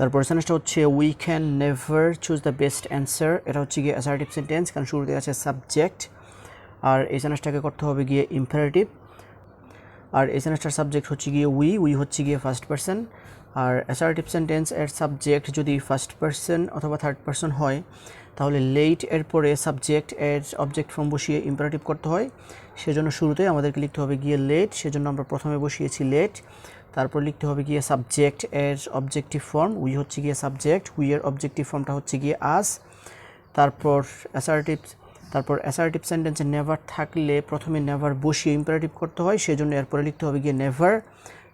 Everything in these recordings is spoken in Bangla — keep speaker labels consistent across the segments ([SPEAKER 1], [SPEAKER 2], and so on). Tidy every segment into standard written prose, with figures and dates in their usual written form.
[SPEAKER 1] তারপর সেন্টেন্সটা হচ্ছে we can never choose the best answer. এটা হচ্ছে গিয়ে অ্যাসার্টিভ সেন্টেন্স, কারণ শুরুতে আছে সাবজেক্ট, আর এই সেন্টেন্সটাকে করতে হবে গিয়ে ইম্পারেটিভ। আর এই সেন্টেন্সটার সাবজেক্ট হচ্ছে গিয়ে উই হচ্ছে গিয়ে ফার্স্ট পারসন। আর অ্যাসার্টিভ সেন্টেন্স এর সাবজেক্ট যদি ফার্স্ট পারসন অথবা থার্ড পারসন হয়, তাহলে লেট এর পরে সাবজেক্ট এর অবজেক্ট ফর্ম বসিয়ে ইম্পারেটিভ করতে হয়। সেজন্য শুরুতে আমাদেরকে লিখতে হবে গিয়ে লেট, সেজন্য আমরা প্রথমে বসিয়েছি লেট। তারপর লিখতে হবে গিয়ে সাবজেক্ট এর অবজেক্টিভ ফর্ম, উই হচ্ছে গিয়ে সাবজেক্ট, উই এর অবজেক্টিভ ফর্মটা হচ্ছে গিয়ে আস। তারপর অ্যাসার্টিভ সেন্টেন্সে নেভার থাকলে প্রথমে নেভার বসিয়ে ইম্পারেটিভ করতে হয়, সেজন্য এরপরে লিখতে হবে গিয়ে নেভার,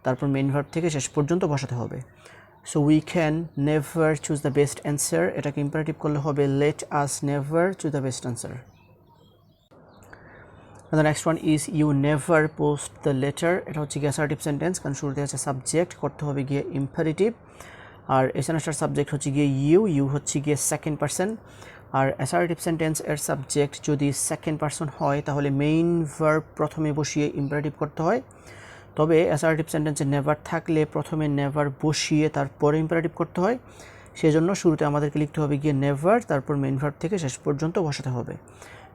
[SPEAKER 1] তারপর মেইন ভার্ব থেকে শেষ পর্যন্ত বসাতে হবে। So we can never choose the best answer, এটাকে ইম্পারেটিভ করলে হবে let us never choose the best answer. The next one is you never post the letter. এটা হচ্ছে গিয়ে অ্যাসার্টিভ সেন্টেন্স, কারণ শুরুতে আছে সাবজেক্ট, করতে হবে গিয়ে ইম্পারেটিভ। আর এই সেন্টেন্সটার সাবজেক্ট হচ্ছে গিয়ে ইউ হচ্ছে গিয়ে সেকেন্ড পারসন। আর অ্যাসার্টিভ সেন্টেন্স এর সাবজেক্ট যদি সেকেন্ড পারসন হয়, তাহলে মেইন ভার্ব প্রথমে বসিয়ে ইম্পারেটিভ করতে হয়। তবে অ্যাসার্টিভ সেন্টেন্সে নেভার থাকলে প্রথমে নেভার বসিয়ে তারপরে ইম্পারেটিভ করতে হয়। সেজন্য শুরুতে আমাদেরকে লিখতে হবে গিয়ে নেভার, তারপর মেইন ভার্ব থেকে শেষ পর্যন্ত বসাতে হবে।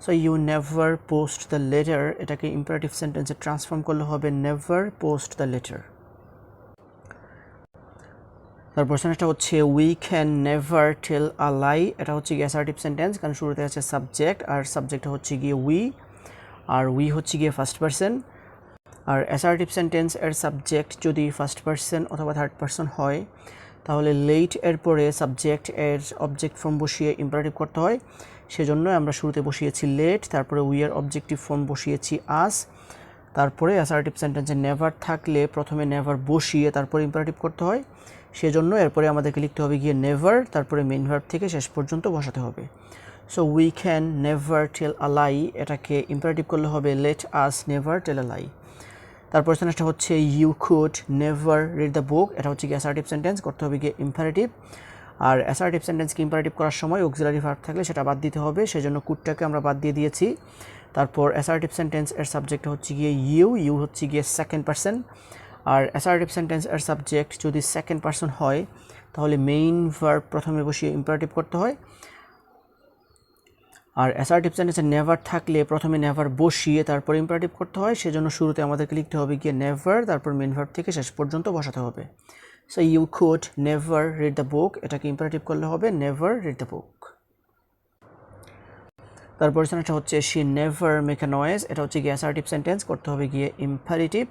[SPEAKER 1] So you never post the letter, এটাকে ইম্পারেটিভ সেন্টেন্সে ট্রান্সফর্ম করলে হবে নেভার পোস্ট দ্য লেটার। তারপর সেন্টেন্সটা হচ্ছে we can never tell a lie. এটা হচ্ছে গিয়ে অ্যাসার্টিভ সেন্টেন্স, কারণ শুরুতে আছে সাবজেক্ট, আর সাবজেক্টটা হচ্ছে গিয়ে উই, আর উই হচ্ছে গিয়ে ফার্স্ট পারসন। আর অ্যাসার্টিভ সেন্টেন্স এর সাবজেক্ট যদি ফার্স্ট পারসন অথবা থার্ড পারসন হয়, তাহলে লেট এর পরে সাবজেক্ট এর অবজেক্ট ফর্ম বসিয়ে ইম্পারেটিভ করতে হয়। সেজন্য আমরা শুরুতে বসিয়েছি লেট, তারপরে উই এর অবজেক্টিভ ফর্ম বসিয়েছি আস। তারপরে অ্যাসার্টিভ সেন্টেন্সে নেভার থাকলে প্রথমে নেভার বসিয়ে তারপরে ইম্পারেটিভ করতে হয়। সেজন্য এরপরে আমাদেরকে লিখতে হবে গিয়ে নেভার, তারপরে মেইন ভার্ব থেকে শেষ পর্যন্ত বসাতে হবে। So we can never tell a lie, এটাকে ইম্পারেটিভ করলে হবে let us never tell a লাই। তারপর সেন্টেন্সটা হচ্ছে you could never read the book. এটা হচ্ছে গিয়ে অ্যাসার্টিভ সেন্টেন্স, করতে হবে গিয়ে ইম্পারেটিভ। আর অ্যাসার্টিভ সেন্টেন্সকে ইম্পারেটিভ করার সময় অক্সিলারি ভার্ব থাকলে সেটা বাদ দিতে হবে, সেজন্য কুডটাকে আমরা বাদ দিয়ে দিয়েছি। তারপর অ্যাসার্টিভ সেন্টেন্স এর সাবজেক্ট হচ্ছে গিয়ে ইউ হচ্ছে গিয়ে সেকেন্ড পারসন। আর অ্যাসার্টিভ সেন্টেন্স এর সাবজেক্ট যদি সেকেন্ড পারসন হয়, তাহলে মেইন ভার্ব প্রথমে বসিয়ে ইম্পারেটিভ করতে হয়। আর অ্যাসার্টিভ সেন্টেন্সে নেভার থাকলে প্রথমে নেভার বসিয়ে তারপর ইম্পারেটিভ করতে হয়। সেজন্য শুরুতে আমাদেরকে লিখতে হবে গিয়ে নেভার, তারপর মেইন ভার্ব থেকে শেষ পর্যন্ত বসাতে হবে। So you could never read the book, এটাকে ইম্পারেটিভ করলে হবে নেভার রিড দ্য বুক। তারপর সেন্টেন্সটা হচ্ছে she never make a noise. এটা হচ্ছে গিয়ে অ্যাসার্টিভ সেন্টেন্স, করতে হবে গিয়ে ইম্পারেটিভ।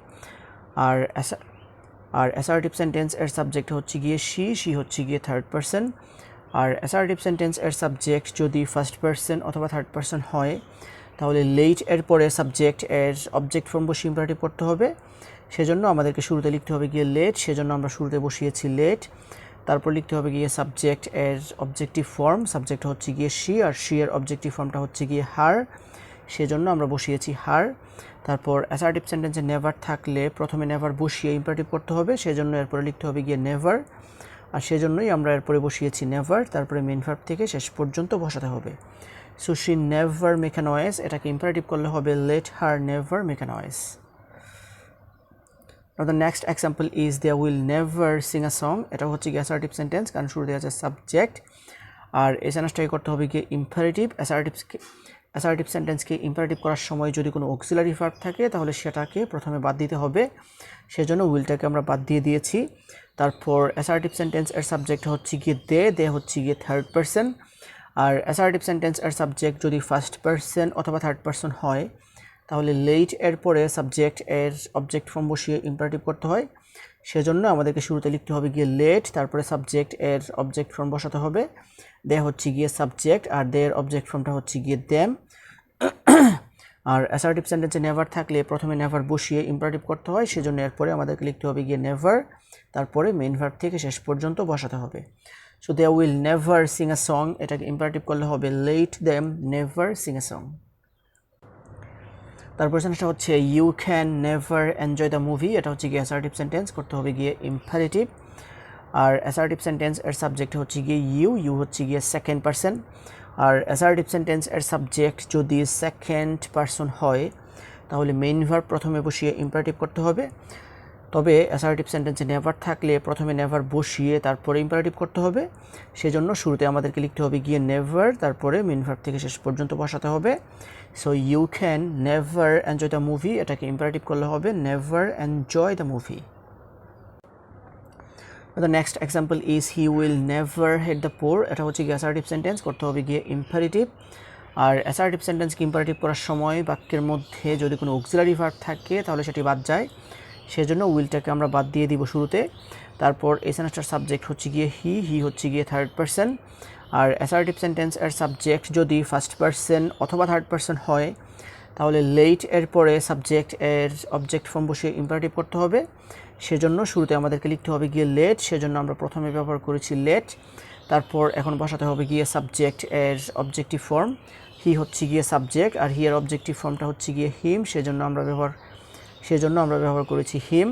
[SPEAKER 1] আর অ্যাসার্টিভ সেন্টেন্স এর সাবজেক্ট হচ্ছে গিয়ে শি হচ্ছে গিয়ে থার্ড পারসন। আর অ্যাসার্টিভ সেন্টেন্স এর সাবজেক্ট যদি ফার্স্ট পারসন অথবা থার্ড পারসন হয়, তাহলে লেট এর পরে সাবজেক্ট এর অবজেক্ট ফর্ম বসিয়ে ইম্পারেটিভ করতে হবে। সেজন্য আমাদেরকে শুরুতে লিখতে হবে গিয়ে লেট, সেজন্য আমরা শুরুতে বসিয়েছি লেট। তারপর লিখতে হবে গিয়ে সাবজেক্ট এর অবজেক্টিভ ফর্ম, সাবজেক্ট হচ্ছে গিয়ে শি, আর শি এর অবজেক্টিভ ফর্মটা হচ্ছে গিয়ে হার, সেজন্য আমরা বসিয়েছি হার। তারপর অ্যাসার্টিভ সেন্টেন্সে নেভার থাকলে প্রথমে নেভার বসিয়ে ইম্পারেটিভ করতে হবে, সেজন্য এরপরে লিখতে হবে গিয়ে নেভার, আর সেজন্যই আমরা এরপরে বসিয়েছি নেভার, তারপরে মেইন ভার্ব থেকে শেষ পর্যন্ত বসাতে হবে। So she never make a noise, এটাকে ইম্পারেটিভ করলে হবে let her never make a noise. Now the next example is they will never sing a song. এটা হচ্ছে গিয়ে অ্যাসার্টিভ সেন্টেন্স, কারণ শুরুতে আছে সাবজেক্ট, আর এই সেন্টেন্সটাকে করতে হবে গিয়ে ইম্পারেটিভ। অ্যাসার্টিভ সেন্টেন্সকে ইম্পারেটিভ করার সময় যদি কোনো অক্সিলারি ভার্ব থাকে, তাহলে সেটাকে প্রথমে বাদ দিতে হবে, সেজন্য উইলটাকে আমরা বাদ দিয়ে দিয়েছি। তারপর অ্যাসার্টিভ সেন্টেন্স এর সাবজেক্ট হচ্ছে গিয়ে দে হচ্ছে গিয়ে থার্ড পারসন। আর অ্যাসার্টিভ সেন্টেন্স এর সাবজেক্ট যদি ফার্স্ট পারসন অথবা থার্ড পারসন হয়, তাহলে লেট এর পরে সাবজেক্ট এর অবজেক্ট ফর্ম বসিয়ে ইম্পারেটিভ করতে হয়। সেজন্য আমাদেরকে শুরুতে লিখতে হবে গিয়ে লেট, তারপরে সাবজেক্ট এর অবজেক্ট ফর্ম বসাতে হবে। দে হচ্ছে গিয়ে সাবজেক্ট, আর দের অবজেক্ট ফর্মটা হচ্ছে গিয়ে দেম। আর অ্যাসার্টিভ সেন্টেন্সে নেভার থাকলে প্রথমে নেভার বসিয়ে ইম্পারেটিভ করতে হয়, সেজন্য এরপরে আমাদেরকে লিখতে হবে গিয়ে নেভার, তারপরে মেইন ভার্ব থেকে শেষ পর্যন্ত বসাতে হবে। So they will never sing a song, এটাকে ইম্পারেটিভ করলে হবে let them never sing a song. তারপর সেন্টেন্সটা হচ্ছে you can never enjoy the movie. এটা হচ্ছে গিয়ে অ্যাসার্টিভ সেন্টেন্স, করতে হবে গিয়ে ইম্পারেটিভ। আর অ্যাসার্টিভ সেন্টেন্স এর সাবজেক্ট হচ্ছে গিয়ে ইউ হচ্ছে গিয়ে সেকেন্ড পারসন। আর অ্যাসার্টিভ সেন্টেন্স এর সাবজেক্ট যদি সেকেন্ড পারসন হয়, তাহলে মেইন ভার্ব প্রথমে বসিয়ে ইম্পারেটিভ করতে হবে। তবে অ্যাসার্টিভ সেন্টেন্সে নেভার থাকলে প্রথমে নেভার বসিয়ে তারপরে ইম্পারেটিভ করতে হবে, সেজন্য শুরুতে আমাদেরকে লিখতে হবে গিয়ে নেভার, তারপরে মেইন ভার্ব থেকে শেষ পর্যন্ত বসাতে হবে। So you can never enjoy the movie, এটাকে ইম্পারেটিভ করলে হবে never enjoy the movie. The next example is he will never hate the poor, এটা হচ্ছে গিয়ে অ্যাসার্টিভ সেন্টেন্স, করতে হবে গিয়ে ইম্পারেটিভ। আর অ্যাসার্টিভ সেন্টেন্সকে ইম্পারেটিভ করার সময় বাক্যের মধ্যে যদি কোনো অক্সিলারি ভার্ব থাকে তাহলে সেটি বাদ যায়, সেজন্য উইলটাকে আমরা বাদ দিয়ে দিব শুরুতে। তারপর এই সেন্টেন্সটার সাবজেক্ট হচ্ছে গিয়ে হি হচ্ছে গিয়ে থার্ড পারসন। আর অ্যাসার্টিভ সেন্টেন্স এর সাবজেক্ট যদি ফার্স্ট পারসন অথবা থার্ড পারসন হয় তাহলে লেট এর পরে সাবজেক্ট এর অবজেক্ট ফর্ম বসিয়ে ইম্পারেটিভ করতে হবে, সেজন্য শুরুতে আমাদেরকে লিখতে হবে গিয়ে লেট, সেজন্য আমরা প্রথমে ব্যবহার করেছি লেট। তারপর এখন বসাতে হবে গিয়ে সাবজেক্ট এর অবজেক্টিভ ফর্ম, হি হচ্ছে গিয়ে সাবজেক্ট আর হি এর অবজেক্টিভ ফর্মটা হচ্ছে গিয়ে হিম, সেজন্য আমরা ব্যবহার করেছি হিম।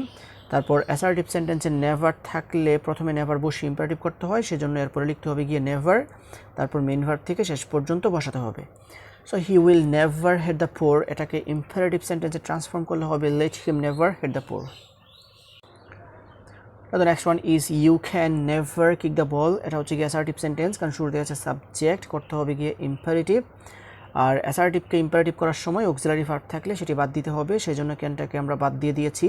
[SPEAKER 1] তারপর অ্যাসার্টিভ সেন্টেন্সে নেভার থাকলে প্রথমে নেভার বসিয়ে ইম্পারেটিভ করতে হয়, সেজন্য এরপরে লিখতে হবে গিয়ে নেভার, তারপর মেইন ভার্ব থেকে শেষ পর্যন্ত বসাতে হবে। So he will never hate the poor, এটাকে ইম্পারেটিভ সেন্টেন্সে ট্রান্সফর্ম করলে হবে let him never hate the poor. The next one is you can never kick the ball, এটা হচ্ছে গিয়ে অ্যাসার্টিভ সেন্টেন্স, কারণ শুরুতে আছে সাবজেক্ট, করতে হবে গিয়ে ইম্পারেটিভ। আর অ্যাসার্টিভকে ইম্পারেটিভ করার সময় অক্সিলারি ভার্ব থাকলে সেটি বাদ দিতে হবে, সেই জন্য ক্যানটাকে আমরা বাদ দিয়ে দিয়েছি।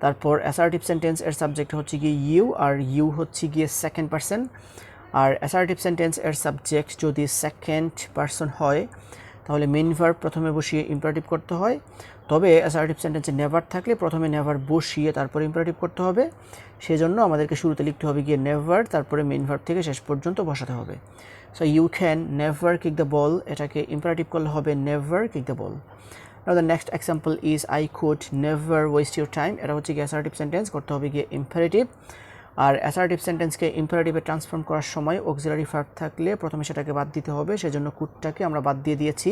[SPEAKER 1] তারপর অ্যাসার্টিভ সেন্টেন্স এর সাবজেক্ট হচ্ছে গিয়ে ইউ, আর ইউ হচ্ছে গিয়ে সেকেন্ড পারসন। আর অ্যাসার্টিভ সেন্টেন্স এর সাবজেক্ট যদি সেকেন্ড পারসন হয় তাহলে মেইন ভার্ব প্রথমে বসিয়ে ইম্পারেটিভ করতে হয়, তবে অ্যাসার্টিভ সেন্টেন্সে নেভার থাকলে প্রথমে নেভার বসিয়ে তারপর ইম্পারেটিভ করতে হবে, সেজন্য আমাদেরকে শুরুতে লিখতে হবে গিয়ে নেভার, তারপরে মেইন ভার্ব থেকে শেষ পর্যন্ত বসাতে হবে। So you can never kick the ball, এটাকে ইম্পারেটিভ করলে হবে never kick the ball. Now the next example is I could never waste your time, এটা হচ্ছে গিয়ে অ্যাসার্টিভ সেন্টেন্স, করতে হবে গিয়ে ইম্পারেটিভ। আর অ্যাসার্টিভ সেন্টেন্সকে ইম্পারেটিভে ট্রান্সফর্ম করার সময় অক্সিলারি ভার্ব থাকলে প্রথমে সেটাকে বাদ দিতে হবে, সেজন্য কুডটাকে আমরা বাদ দিয়ে দিয়েছি।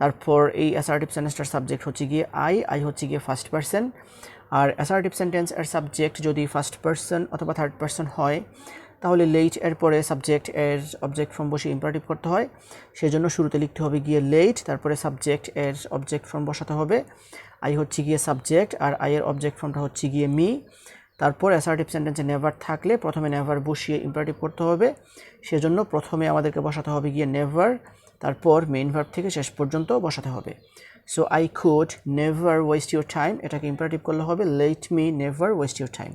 [SPEAKER 1] তারপর এই অ্যাসার্টিভ সেন্টেন্সটার সাবজেক্ট হচ্ছে গিয়ে আই হচ্ছে গিয়ে ফার্স্ট পারসন। আর অ্যাসার্টিভ সেন্টেন্স এর সাবজেক্ট যদি ফার্স্ট পারসন অথবা থার্ড পারসন হয় তাহলে লেট এর পরে সাবজেক্ট এর অবজেক্ট ফর্ম বসে ইম্পারেটিভ করতে হয়, সেজন্য শুরুতে লিখতে হবে গিয়ে লেট, তারপরে সাবজেক্ট এর অবজেক্ট ফর্ম বসাতে হবে, আই হচ্ছে গিয়ে সাবজেক্ট আর আই এর অবজেক্ট ফর্মটা হচ্ছে গিয়ে মি। তারপর অ্যাসার্টিভ সেন্টেন্সে নেভার থাকলে প্রথমে নেভার বসিয়ে ইম্পারেটিভ করতে হবে, সেজন্য প্রথমে আমাদেরকে বসাতে হবে গিয়ে নেভার, তারপর মেইন ভার্ব থেকে শেষ পর্যন্ত বসাতে হবে। So I could never waste your time, এটাকে ইম্পারেটিভ করলে হবে let me never waste your time.